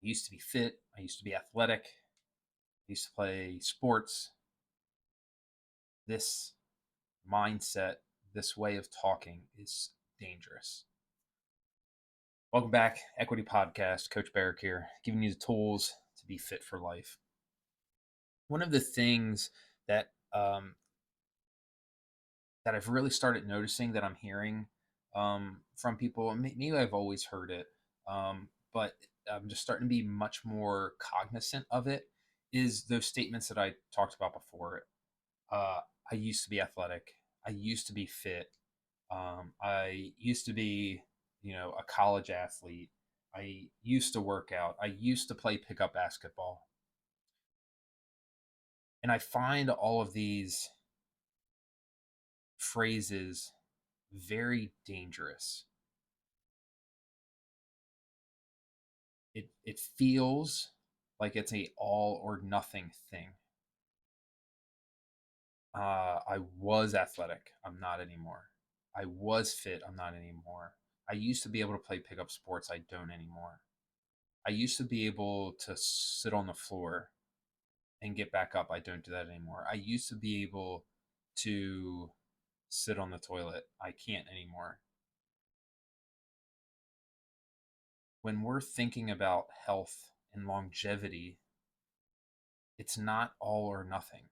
used to be fit. I used to be athletic. I used to play sports. This mindset, this way of talking is dangerous. Welcome back, Equity Podcast. Coach Barrick here, giving you the tools to be fit for life. One of the things that that I've really started noticing that I'm hearing from people, and maybe I've always heard it, but I'm just starting to be much more cognizant of it, is those statements that I talked about before. Uh, I used to be athletic. I used to be fit. I used to be, a college athlete. I used to work out. I used to play pickup basketball. And I find all of these phrases very dangerous. It feels like it's a all or nothing thing. I was athletic. I'm not anymore. I was fit. I'm not anymore. I used to be able to play pickup sports. I don't anymore. I used to be able to sit on the floor and get back up. I don't do that anymore. I used to be able to sit on the toilet. I can't anymore. When we're thinking about health and longevity, it's not all or nothing.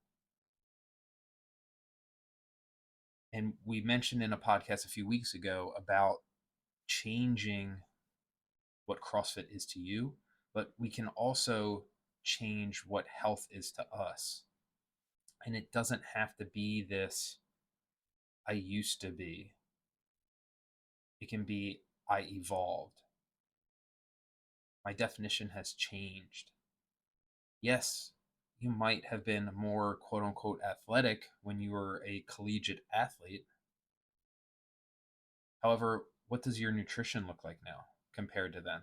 And we mentioned in a podcast a few weeks ago about changing what CrossFit is to you, but we can also change what health is to us. And it doesn't have to be this I used to be. It can be I evolved. My definition has changed. Yes, you might have been more quote unquote athletic when you were a collegiate athlete. However, what does your nutrition look like now compared to then?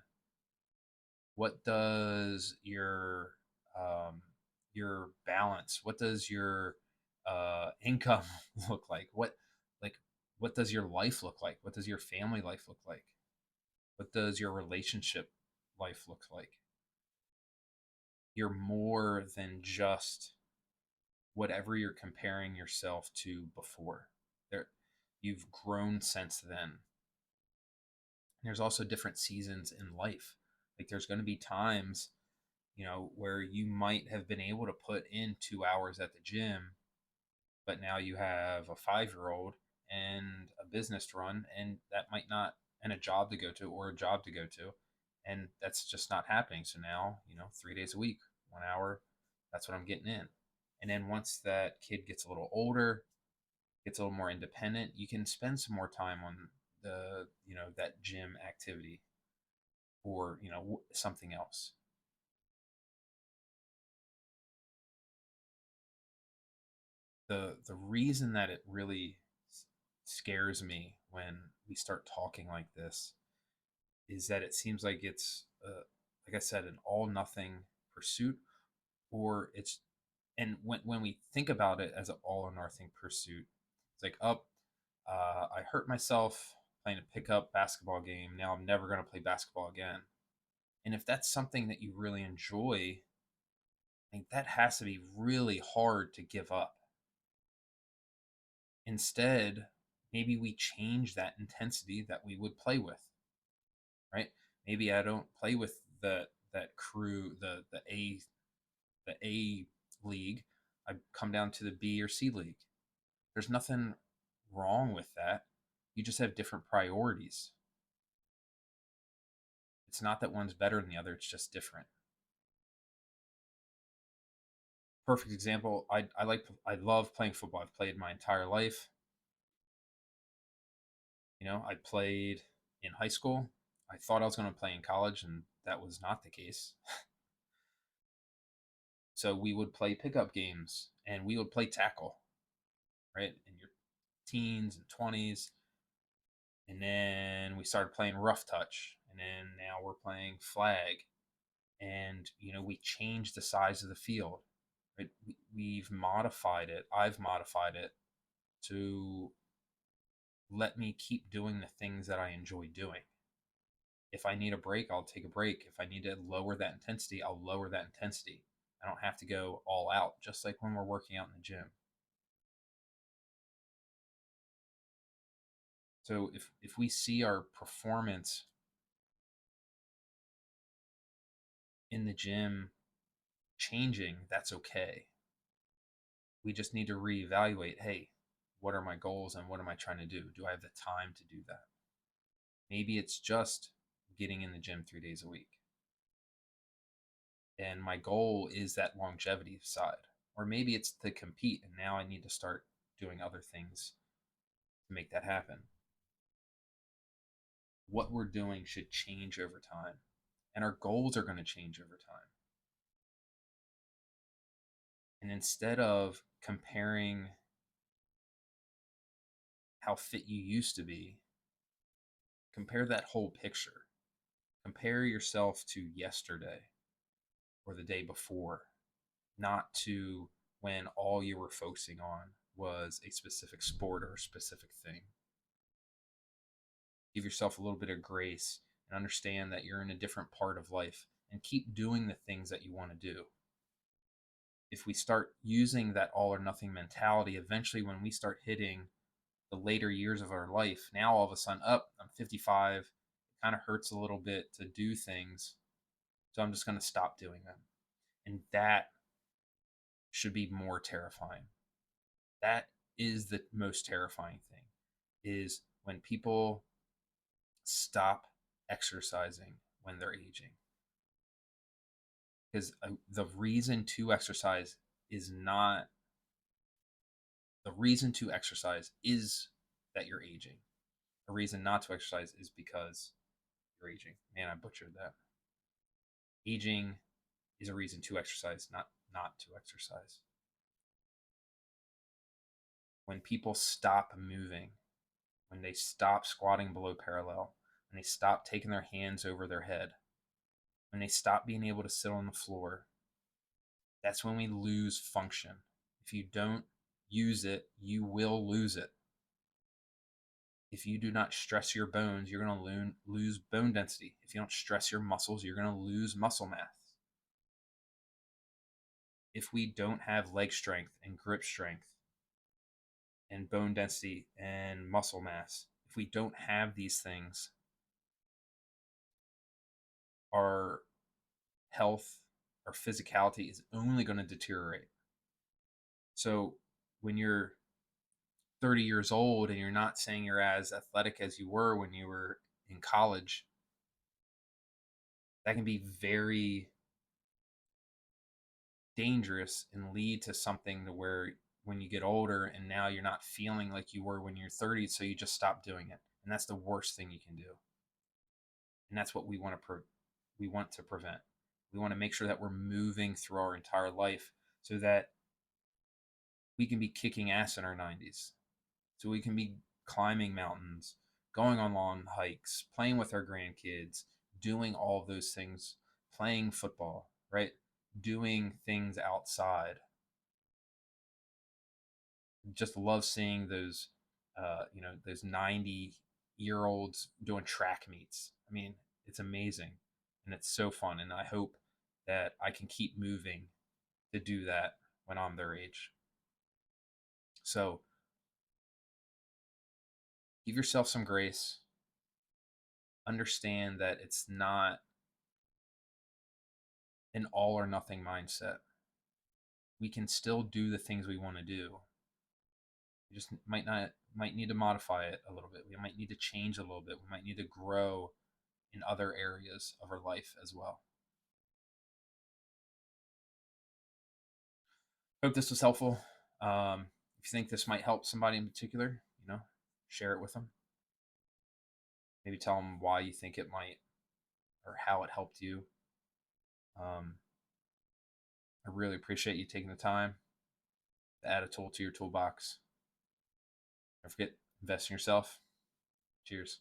What does um, your balance? What does your income look like? Like what does your life look like? What does your family life look like? What does your relationship life look like? You're more than just whatever you're comparing yourself to before. There, you've grown since then. There's also different seasons in life. Like there's going to be times, where you might have been able to put in 2 hours at the gym, but now you have a 5 year old and a business to run, and that might not, and a job to go to or a job to go to. And that's just not happening. So now, 3 days a week, 1 hour, that's what I'm getting in. And then once that kid gets a little older, gets a little more independent, you can spend some more time on that gym activity or, something else. The reason that it really scares me when we start talking like this is that it seems like it's like I said, an all nothing pursuit, or it's and when we think about it as an all or nothing pursuit, it's like, up, I hurt myself playing a pickup basketball game. Now I'm never going to play basketball again. And if that's something that you really enjoy, I think that has to be really hard to give up. Instead, maybe we change that intensity that we would play with, right? Maybe I don't play with that crew, the A league. I come down to the B or C league. There's nothing wrong with that. You just have different priorities. It's not that one's better than the other, it's just different. Perfect example, I love playing football. I've played my entire life. I played in high school. I thought I was going to play in college, and that was not the case. So we would play pickup games and we would play tackle, right? In your teens and 20s. And then we started playing rough touch. And then now we're playing flag. And, we changed the size of the field. Right? We've modified it. I've modified it to let me keep doing the things that I enjoy doing. If I need a break, I'll take a break. If I need to lower that intensity, I'll lower that intensity. I don't have to go all out, just like when we're working out in the gym. So if we see our performance in the gym changing, that's okay. We just need to reevaluate, hey, what are my goals and what am I trying to do? Do I have the time to do that? Maybe it's just getting in the gym 3 days a week. And my goal is that longevity side. Or maybe it's to compete and now I need to start doing other things to make that happen. What we're doing should change over time. And our goals are going to change over time. And instead of comparing how fit you used to be, compare that whole picture. Compare yourself to yesterday or the day before, not to when all you were focusing on was a specific sport or a specific thing. Give yourself a little bit of grace and understand that you're in a different part of life and keep doing the things that you want to do. If we start using that all or nothing mentality, eventually when we start hitting the later years of our life, now all of a sudden, I'm 55, it kind of hurts a little bit to do things, so I'm just going to stop doing them. And that should be more terrifying. That is the most terrifying thing, is when people stop exercising when they're aging. Because the reason to exercise is not the reason to exercise is that you're aging. The reason not to exercise is because you're aging. Man, I butchered that. Aging is a reason to exercise, not to exercise. When people stop moving, when they stop squatting below parallel, when they stop taking their hands over their head, when they stop being able to sit on the floor, that's when we lose function. If you don't use it, you will lose it. If you do not stress your bones, you're going to lose bone density. If you don't stress your muscles, you're going to lose muscle mass. If we don't have leg strength and grip strength and bone density and muscle mass, if we don't have these things, our health, our physicality is only going to deteriorate. So when you're 30 years old and you're not saying you're as athletic as you were when you were in college, that can be very dangerous and lead to something to where when you get older and now you're not feeling like you were when you're 30, so you just stop doing it. And that's the worst thing you can do. And that's what we want to prevent. We want to make sure that we're moving through our entire life so that we can be kicking ass in our 90s. So we can be climbing mountains, going on long hikes, playing with our grandkids, doing all of those things, playing football, right? Doing things outside. Just love seeing those, those 90-year-olds doing track meets. I mean, it's amazing and it's so fun. And I hope that I can keep moving to do that when I'm their age. So give yourself some grace. Understand that it's not an all or nothing mindset. We can still do the things we want to do. We just might need to modify it a little bit. We might need to change a little bit. We might need to grow in other areas of our life as well. Hope this was helpful. If you think this might help somebody in particular, share it with them. Maybe tell them why you think it might or how it helped you. I really appreciate you taking the time to add a tool to your toolbox. Don't forget, invest in yourself. Cheers.